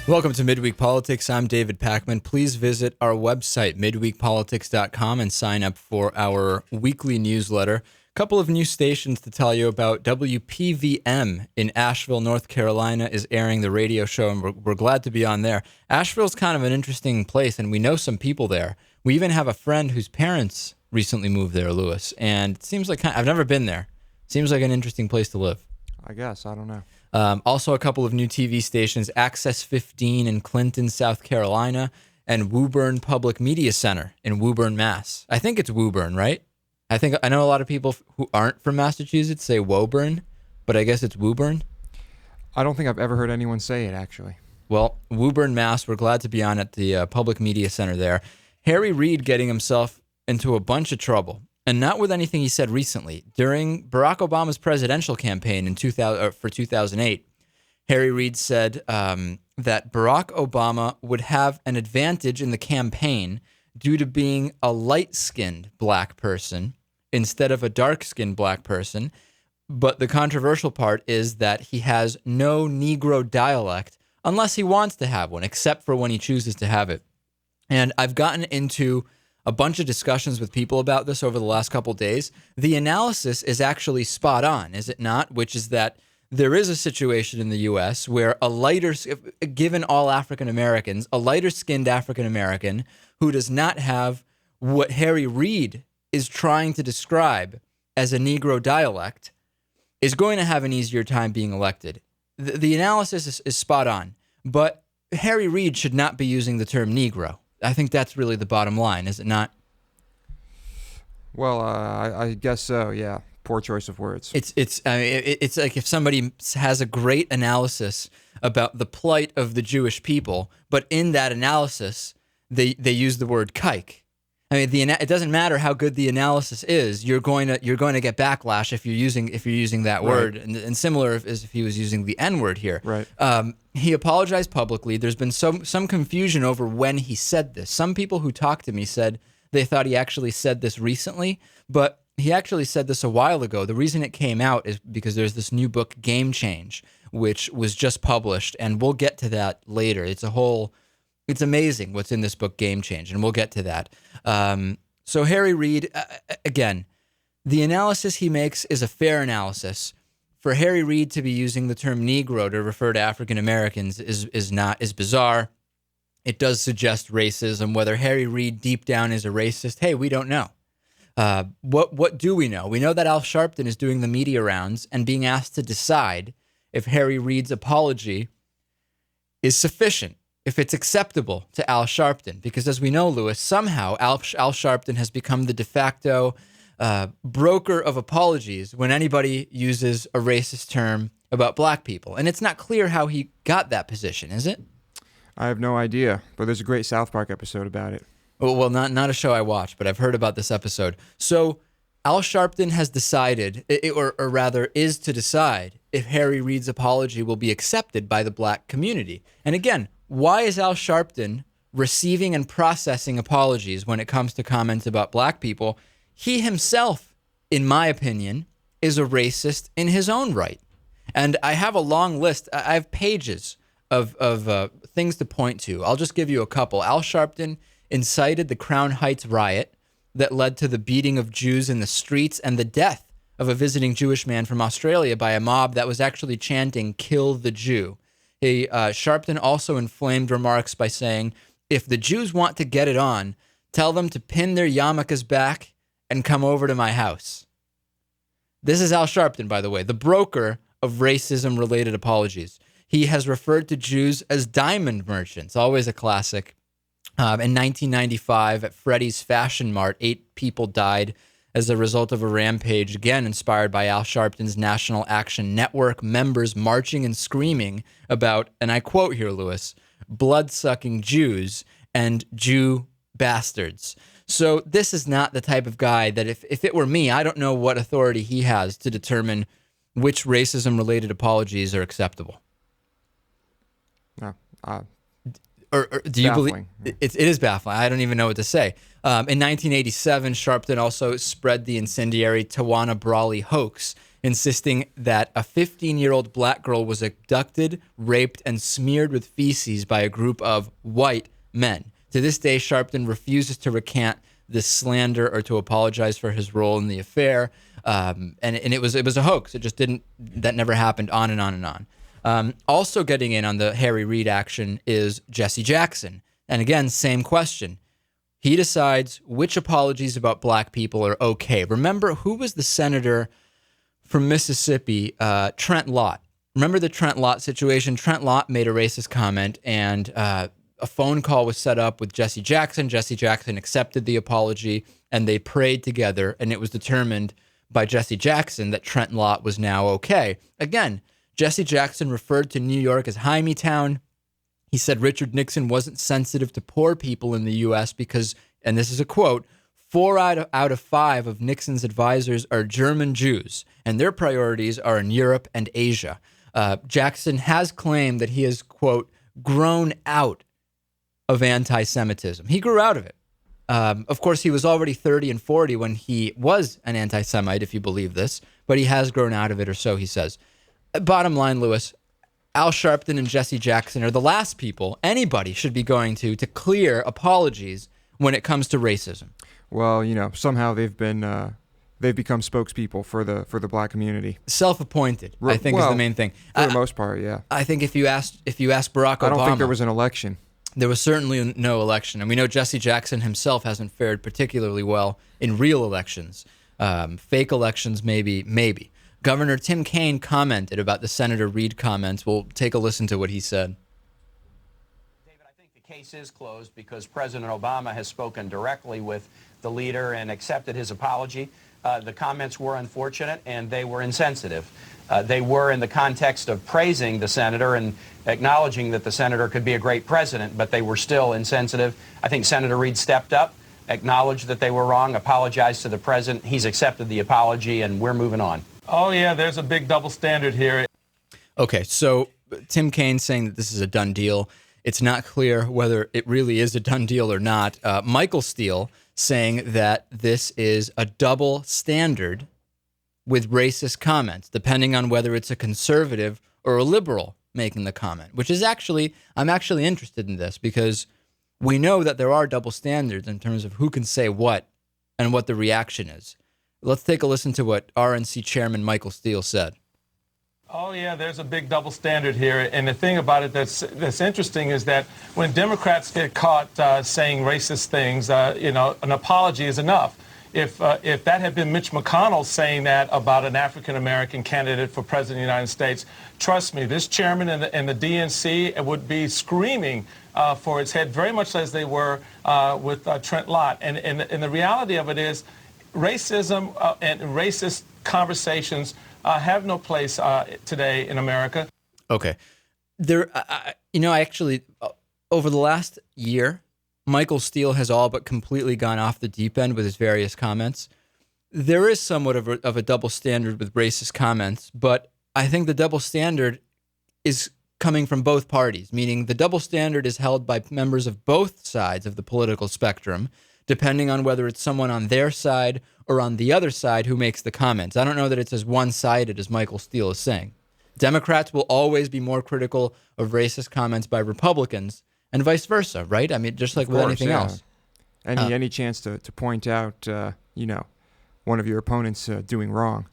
Welcome to Midweek Politics. I'm David Pakman. Please visit our website, midweekpolitics.com, and sign up for our weekly newsletter. A couple of new stations to tell you about. WPVM in Asheville, North Carolina is airing the radio show, and we're glad to be on there. Asheville's kind of an interesting place, and we know some people there. We even have a friend whose parents recently moved there, Lewis, and it seems like I've never been there. Seems like an interesting place to live. I guess. I don't know. Also, a couple of new TV stations, Access 15 in Clinton, South Carolina, and Woburn Public Media Center in Woburn, Mass. I think it's Woburn, right? I know a lot of people who aren't from Massachusetts say Woburn, but I guess it's Woburn. I don't think I've ever heard anyone say it, actually. Well, Woburn, Mass, we're glad to be on at the Public Media Center there. Harry Reid getting himself into a bunch of trouble. And not with anything he said recently. During Barack Obama's presidential campaign in 2008, Harry Reid said that Barack Obama would have an advantage in the campaign due to being a light-skinned black person instead of a dark-skinned black person. But the controversial part is that he has no Negro dialect unless he wants to have one, except for when he chooses to have it. And I've gotten into a bunch of discussions with people about this over the last couple of days. The analysis is actually spot on, is it not? Which is that there is a situation in the U.S. where given all African Americans, a lighter-skinned African American who does not have what Harry Reid is trying to describe as a Negro dialect is going to have an easier time being elected. The analysis is spot on, but Harry Reid should not be using the term Negro. I think that's really the bottom line, is it not? Well, I guess so, yeah. Poor choice of words. It's like if somebody has a great analysis about the plight of the Jewish people, but in that analysis, they use the word kike. I mean, it doesn't matter how good the analysis is. You're going to get backlash if you're using that word, right. and similar as if he was using the N word here. Right. He apologized publicly. There's been some confusion over when he said this. Some people who talked to me said they thought he actually said this recently, but he actually said this a while ago. The reason it came out is because there's this new book, Game Change, which was just published, and we'll get to that later. It's amazing what's in this book, Game Change, and we'll get to that. So Harry Reid, again, the analysis he makes is a fair analysis. For Harry Reid to be using the term Negro to refer to African Americans is bizarre. It does suggest racism. Whether Harry Reid deep down is a racist, hey, we don't know. What do we know? We know that Al Sharpton is doing the media rounds and being asked to decide if Harry Reid's apology is sufficient, if it's acceptable to Al Sharpton. Because as we know, Lewis, somehow Al Sharpton has become the de facto broker of apologies when anybody uses a racist term about black people. And it's not clear how he got that position, is it? I have no idea, but there's a great South Park episode about it. Well, not a show I watched, but I've heard about this episode. So Al Sharpton has decided, or rather is to decide, if Harry Reid's apology will be accepted by the black community. And again, why is Al Sharpton receiving and processing apologies when it comes to comments about black people? He himself, in my opinion, is a racist in his own right. And I have a long list. I have pages of things to point to. I'll just give you a couple. Al Sharpton incited the Crown Heights riot that led to the beating of Jews in the streets and the death of a visiting Jewish man from Australia by a mob that was actually chanting, "Kill the Jew." Sharpton also inflamed remarks by saying, if the Jews want to get it on, tell them to pin their yarmulkes back and come over to my house. This is Al Sharpton, by the way, the broker of racism-related apologies. He has referred to Jews as diamond merchants, always a classic. In 1995, at Freddy's Fashion Mart, 8 people died as a result of a rampage, again inspired by Al Sharpton's National Action Network members marching and screaming about, and I quote here, Lewis, blood-sucking Jews and Jew bastards. So this is not the type of guy that if it were me, I don't know what authority he has to determine which racism-related apologies are acceptable. No, Or do you Baffling. believe it is baffling? I don't even know what to say. In 1987, Sharpton also spread the incendiary Tawana Brawley hoax, insisting that a 15-year-old black girl was abducted, raped, and smeared with feces by a group of white men. To this day, Sharpton refuses to recant this slander or to apologize for his role in the affair. And it was a hoax. It just didn't. That never happened. On and on and on. Also getting in on the Harry Reid action is Jesse Jackson. And again, same question. He decides which apologies about black people are okay. Remember, who was the senator from Mississippi? Trent Lott. Remember the Trent Lott situation? Trent Lott made a racist comment, and a phone call was set up with Jesse Jackson. Jesse Jackson accepted the apology, and they prayed together, and it was determined by Jesse Jackson that Trent Lott was now okay. Again, Jesse Jackson referred to New York as Hymietown. He said Richard Nixon wasn't sensitive to poor people in the U.S. because, and this is a quote, 4 out of 5 of Nixon's advisors are German Jews, and their priorities are in Europe and Asia. Jackson has claimed that he has, quote, grown out of anti-Semitism. He grew out of it. Of course, he was already 30 and 40 when he was an anti-Semite, if you believe this, but he has grown out of it, or so he says. Bottom line, Lewis, Al Sharpton and Jesse Jackson are the last people anybody should be going to clear apologies when it comes to racism. Well, somehow they've become spokespeople for the black community. Self-appointed, I think, is the main thing. For the most part, yeah. I think if you ask Barack Obama, I don't think there was an election. There was certainly no election, and we know Jesse Jackson himself hasn't fared particularly well in real elections. Fake elections, maybe. Governor Tim Kaine commented about the Senator Reid comments. We'll take a listen to what he said. David, I think the case is closed because President Obama has spoken directly with the leader and accepted his apology. The comments were unfortunate and they were insensitive. They were in the context of praising the senator and acknowledging that the senator could be a great president, but they were still insensitive. I think Senator Reid stepped up, acknowledged that they were wrong, apologized to the president. He's accepted the apology, and we're moving on. Oh, yeah, there's a big double standard here. Okay, so Tim Kaine saying that this is a done deal. It's not clear whether it really is a done deal or not. Michael Steele saying that this is a double standard with racist comments, depending on whether it's a conservative or a liberal making the comment, which is I'm actually interested in this because we know that there are double standards in terms of who can say what and what the reaction is. Let's take a listen to what RNC Chairman Michael Steele said. Oh, yeah, there's a big double standard here. And the thing about it that's interesting is that when Democrats get caught saying racist things, an apology is enough. If that had been Mitch McConnell saying that about an African-American candidate for president of the United States, trust me, this chairman and the DNC would be screaming for its head, very much as they were with Trent Lott. And the reality of it is racism and racist conversations have no place today in America. Okay. Over the last year, Michael Steele has all but completely gone off the deep end with his various comments. There is somewhat of a double standard with racist comments, but I think the double standard is coming from both parties, meaning the double standard is held by members of both sides of the political spectrum, depending on whether it's someone on their side or on the other side who makes the comments. I don't know that it's as one-sided as Michael Steele is saying. Democrats will always be more critical of racist comments by Republicans and vice versa, right? I mean, just like with anything else. Any chance to point out, one of your opponents doing wrong.